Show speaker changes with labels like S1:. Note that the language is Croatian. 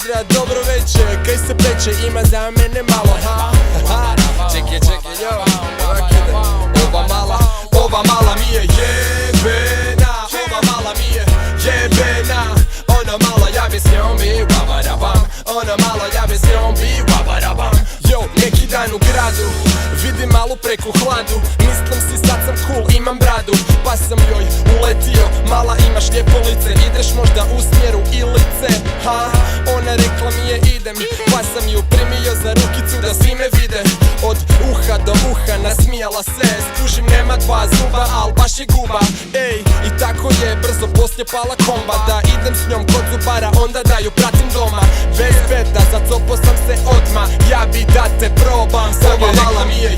S1: pozdrav, dobro večer, kaj se peče, ima za mene malo, ha? Čekaj, yo, ova mala mi je jebena, ova mala mi je jebena. Ona mala, ja bi s njom bi wabarabam, ona mala, ja bi s njom bi wabarabam. Yo, neki dan u gradu, vidim malu preko hladu, mislim si sad sam cool, imam bradu, pa sam joj uletio, mala imaš lijepo lice, ideš možda u smjeru Ilice, ha? Ona rekla mi je idem, pa sam ju primio za rukicu da svi me vide. Od uha do uha nasmijala se, skužim nema dva zuba, al baš je guba. Ej, i tako je brzo poslije pala komba, da idem s njom kod zubara, onda da ju pratim doma. Bez beda, zacopo sam se odma, ja bi da te probam. Ova mala mi je